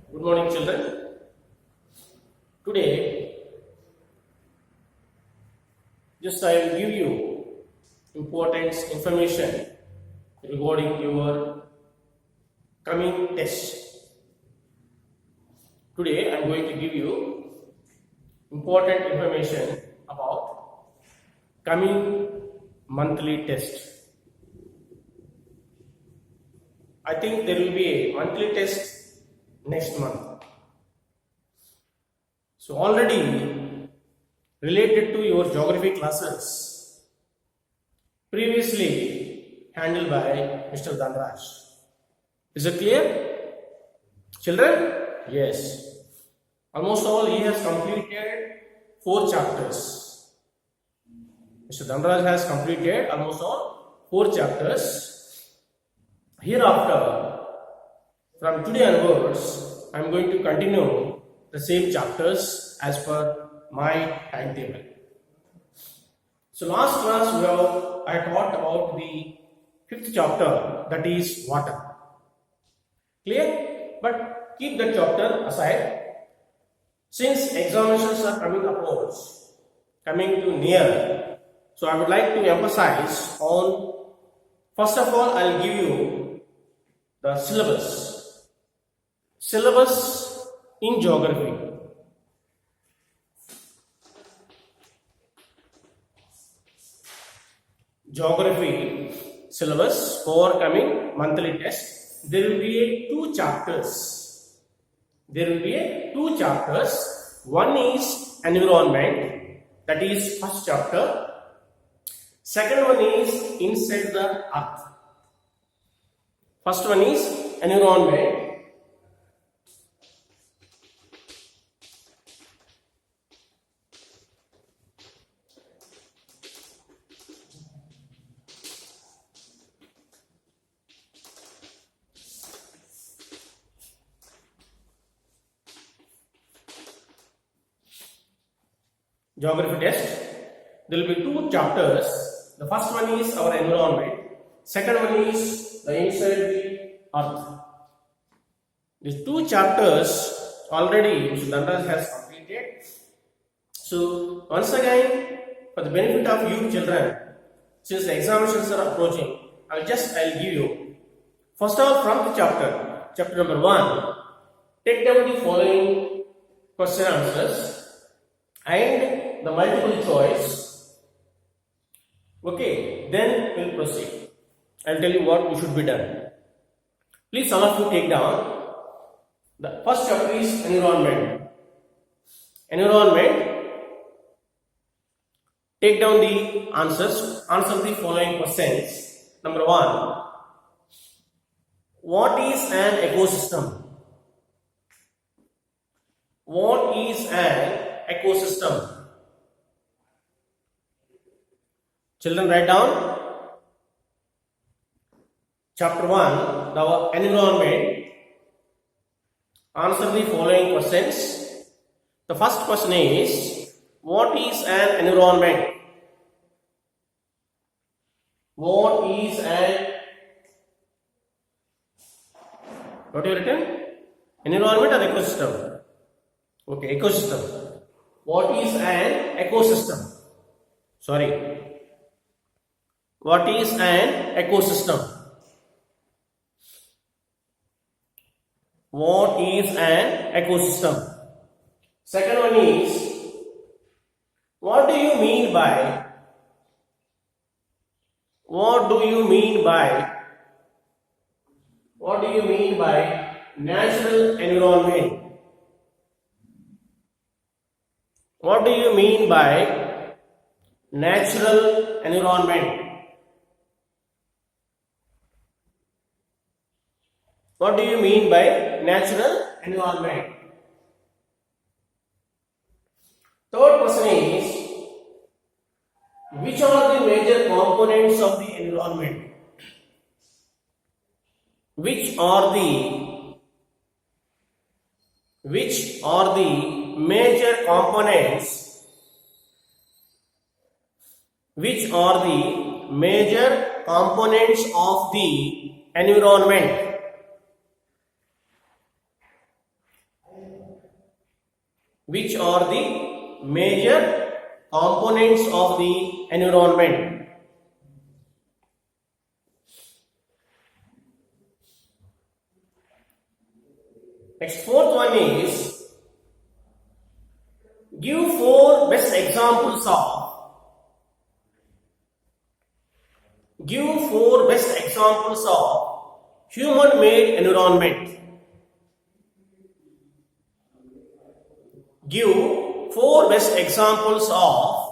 Good morning, children. Today, just I will give you important information regarding your coming test. Today, I am going to give you important information about coming monthly test. I think there will be a monthly test next month. So already related to your geography classes previously handled by Mr. Dhanraj. Is it clear? Children? Yes. Almost all he has completed 4 chapters. Mr. Dhanraj has completed almost all 4 chapters. Hereafter, from today onwards, I am going to continue the same chapters as per my timetable. So last class I taught about the 5th chapter, that is water. Clear? But keep that chapter aside. Since examinations are coming to near, so I would like to emphasize on, first of all, I will give you the syllabus in geography. Geography syllabus for coming monthly test. There will be 2 chapters. One is environment, that is first chapter. Second one is inside the earth. First one is environment. Geography test. There will be 2 chapters. The first one is our environment. Second one is the inside the earth. These 2 chapters already Mr. Dhanraj has completed. So once again, for the benefit of you children, since the examinations are approaching, I'll give you. First of all, from the chapter number 1, take down the following question answers and the multiple choice. Okay, then we'll proceed. I'll tell you what should be done. Please, all of you take down. The first chapter is environment. Take down the answers. Answer the following questions. Number 1. What is an ecosystem? What is an ecosystem? Children, write down. Chapter 1, the environment. Answer the following questions. The first question is, what is an environment? What is an, what have you written? Environment or ecosystem? Okay, ecosystem. What is an ecosystem? Sorry. What is an ecosystem? What is an ecosystem? Second one is, what do you mean by natural environment? What do you mean by natural environment? What do you mean by natural environment? Third question is, which are the major components of the environment? Which are the major components? Which are the major components of the environment? Which are the major components of the environment? Next, fourth one is give four best examples of human-made environment. Give four best examples of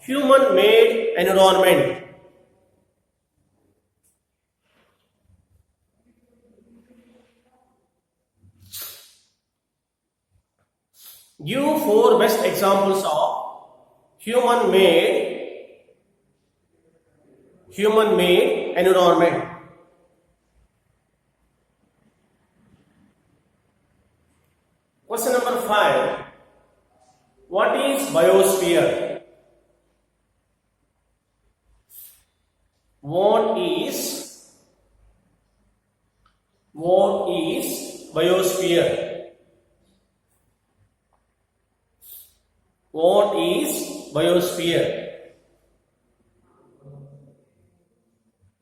human-made environment. Give four best examples of human-made environment. Question number 5. What is biosphere? What is biosphere? What is biosphere?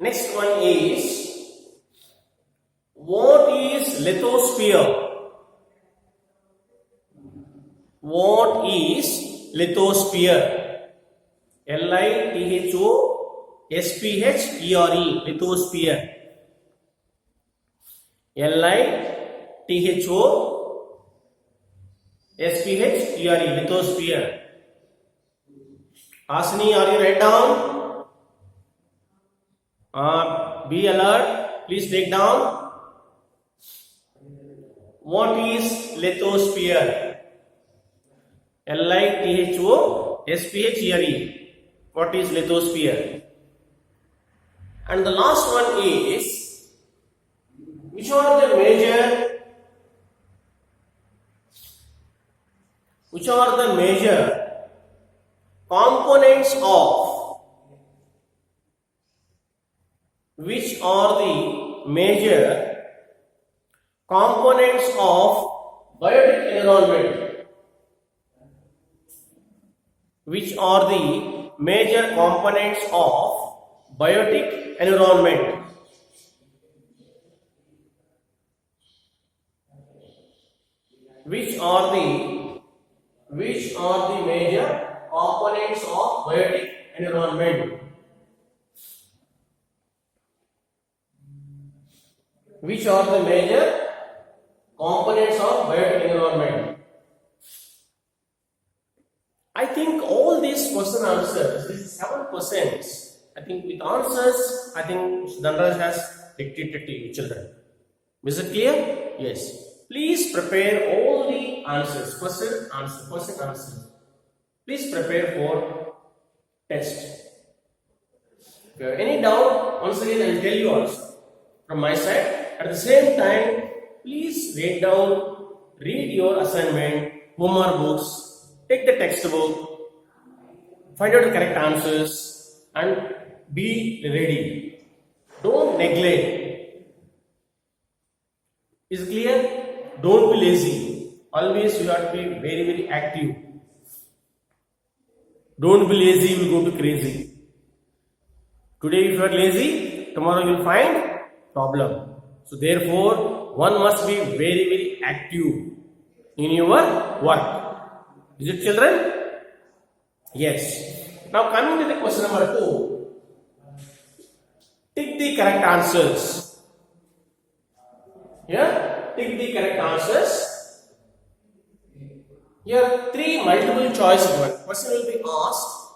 Next one is what is lithosphere? What is lithosphere? Lithosphere. Lithosphere. Lithosphere. Asni, are you write down? Be alert. Please take down. What is lithosphere? Lithosphere. What is lithosphere? And the last one is which are the major components of biotic environment? Which are the major components of biotic environment? Which are the major components of biotic environment? Which are the major components of biotic environment? I think all these question answers, these 7 questions, I think with answers, I think Dhanraj has dictated to you children. Is it clear? Yes. Please prepare all the answers, question, answer. Please prepare for test. If you have any doubt, once again I will tell you also from my side. At the same time, please write down, read your assignment, homework books, take the textbook, find out the correct answers and be ready. Don't neglect. Is it clear? Don't be lazy. Always you have to be very, very active. Don't be lazy, you will go to crazy. Today if you are lazy, tomorrow you will find problem. So therefore, one must be very, very active in your work. Is it children? Yes. Now coming to the question number 2. Tick the correct answers. Here, tick the correct answers. Here 3 multiple choice given. Question will be asked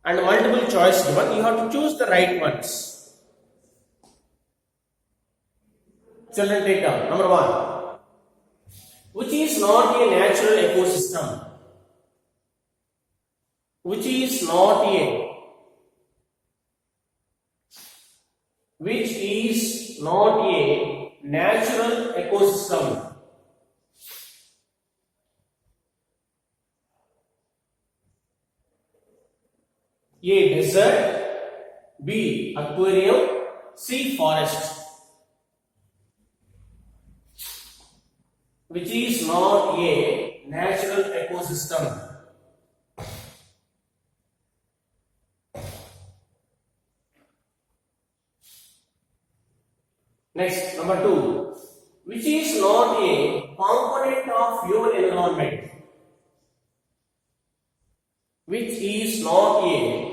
and multiple choice given. You have to choose the right ones. Children, take down. Number 1. Which is not a natural ecosystem? Which is not a natural ecosystem? A. Desert. B. Aquarium. C. Forest, which is not a natural ecosystem. Next, number 2, which is not a component of human environment. Which is not a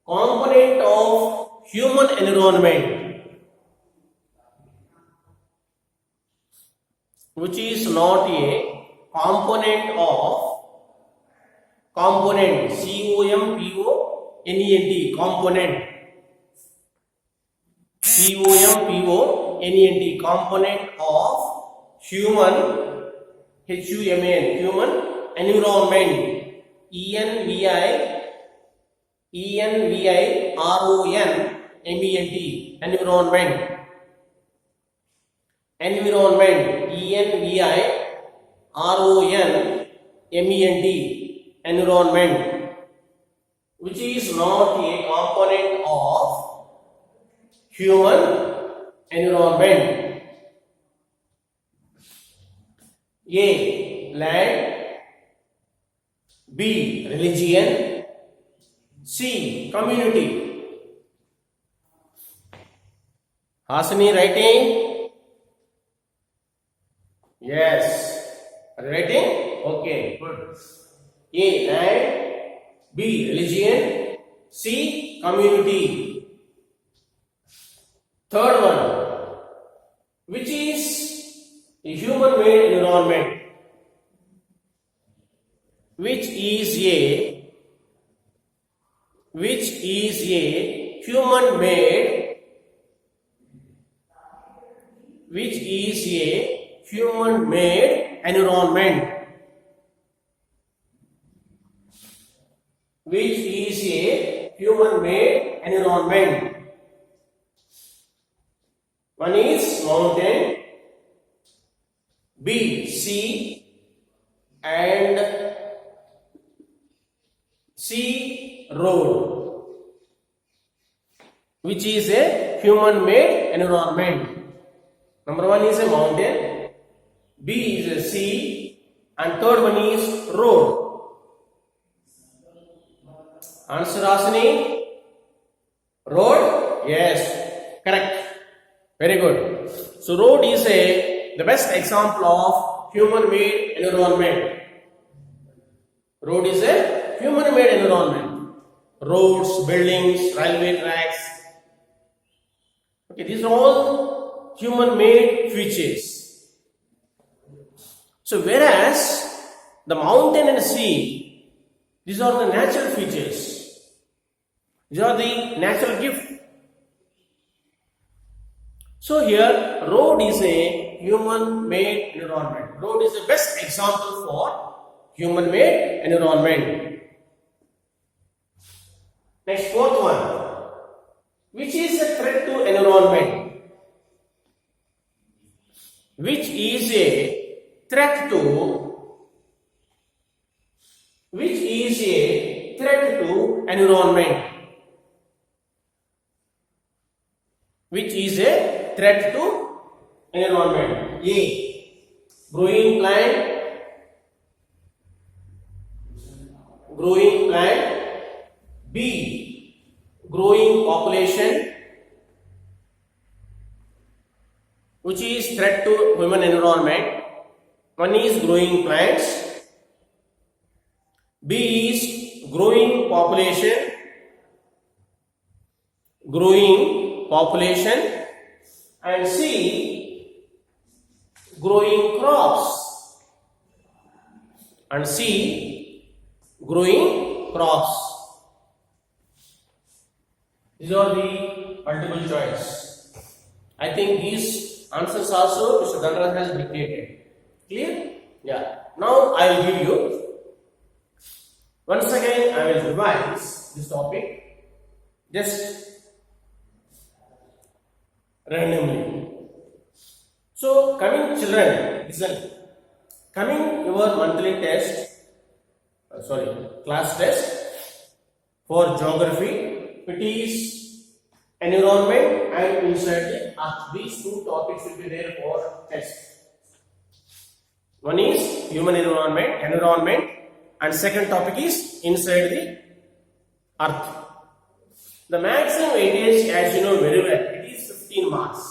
component of human environment. Which is not a component of component, C-O-M-P-O-N-E-N-T, component, C-O-M-P-O-N-E-N-T, component of human, H-U-M-A-N, human environment, E-N-V-I-R-O-N-M-E-N-T, environment, environment, E-N-V-I-R-O-N-M-E-N-T, environment, which is not a component of human environment. A. Land, B. Religion, C. Community. Hasini writing? Yes. Are you writing? Okay, good. A. Land, B. Religion, C. Community. Third one, which is a human-made environment. Which is a human-made environment. Which is a human-made environment. One is mountain, B. Sea, and C. Road. Which is a human-made environment. Number 1 is a mountain, B is a sea, and third one is road. Answer, Asini? Road? Yes, correct. Very good. So road is the best example of human-made environment. Road is a human-made environment. Roads, buildings, railway tracks. Okay, these are all human-made features. So whereas the mountain and sea, these are the natural features. These are the natural gift. So here, road is a human-made environment. Road is the best example for human-made environment. Next, fourth one. Which is a threat to environment? Which is a threat to environment? Which is a threat to environment? A. Growing plant. B. Growing population, which is threat to human environment. One is growing plants, B is growing population, and C growing crops, These are the multiple choice. I think these answers also Mr. Dhanraj has dictated. Clear? Yeah. Now I will give you. Once again I will revise this topic just randomly. So coming children, listen. Coming your monthly test, class test. For geography, it is environment and inside the earth. These two topics will be there for test. One is human environment, and second topic is inside the earth. The maximum weightage, as you know very well, it is 15 marks.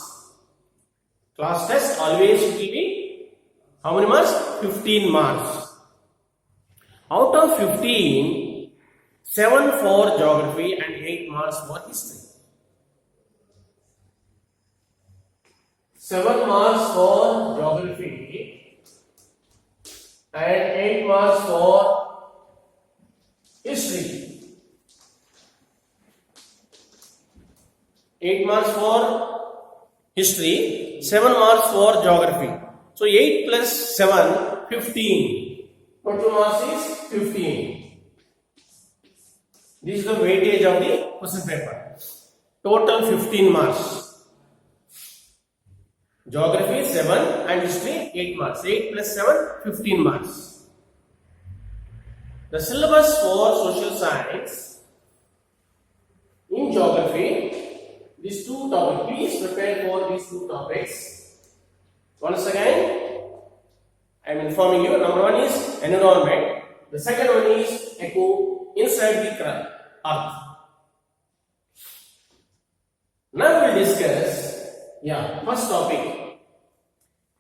Class test always it will be how many marks? 15 marks. Out of 15, 7 for geography and 8 marks for history. 7 marks for geography and 8 marks for history. 8 marks for history, 7 marks for geography. So 8 plus 7, 15. Total marks is 15. This is the weightage of the question paper. Total 15 marks. Geography 7 and history 8 marks. 8 plus 7, 15 marks. The syllabus for social science in geography, these two topics. Please prepare for these two topics. Once again, I am informing you. Number one is environment. The second one is echo inside the earth. Now we will discuss, first topic.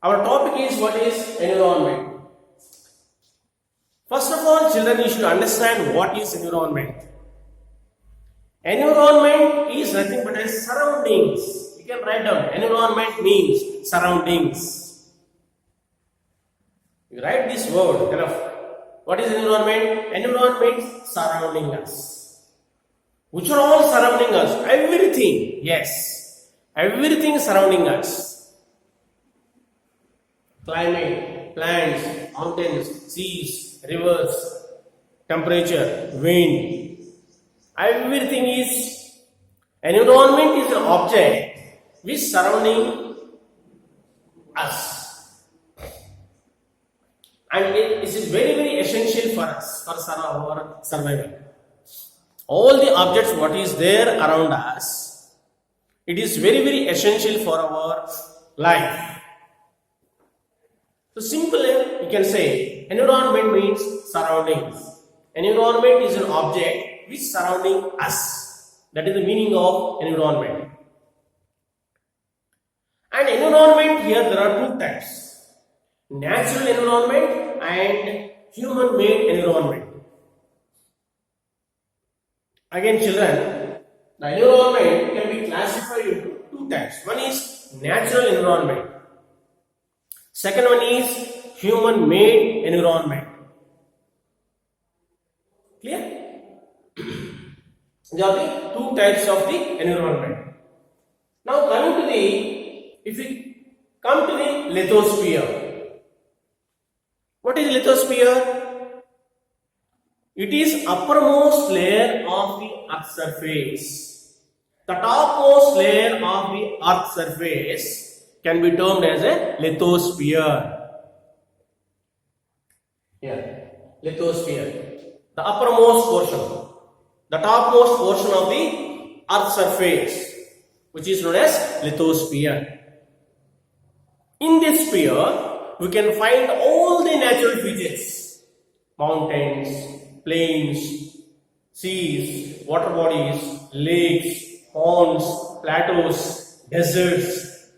Our topic is what is environment. First of all, children, you should understand what is environment. Environment is nothing but as surroundings. You can write down. Environment means surroundings. You write this word enough. What is environment? Environment means surrounding us. Which are all surrounding us? Everything. Yes. Everything surrounding us. Climate, plants, mountains, seas, rivers, temperature, wind. Everything is, environment is an object which is surrounding us. And it is very, very essential for us, for our survival. All the objects what is there around us, it is very, very essential for our life. So simply you can say environment means surroundings. Environment is an object which is surrounding us. That is the meaning of environment. And environment, here there are two types. Natural environment and human-made environment. Again, children, the environment can be classified into two types. One is natural environment. Second one is human-made environment. Clear? There are the two types of the environment. Now coming to the, if we come to the lithosphere. What is lithosphere? It is uppermost layer of the earth surface. The topmost layer of the earth surface can be termed as a lithosphere. Here, lithosphere. The uppermost portion. The topmost portion of the earth surface, which is known as lithosphere. In this sphere, we can find all the natural features. Mountains, plains, seas, water bodies, lakes, ponds, plateaus, deserts,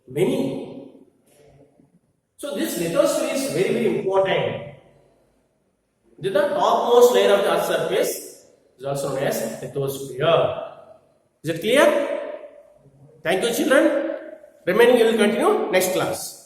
many. So this lithosphere is very, very important. The topmost layer of the earth's surface is also known as lithosphere. Is it clear? Thank you, children. Remaining we will continue next class.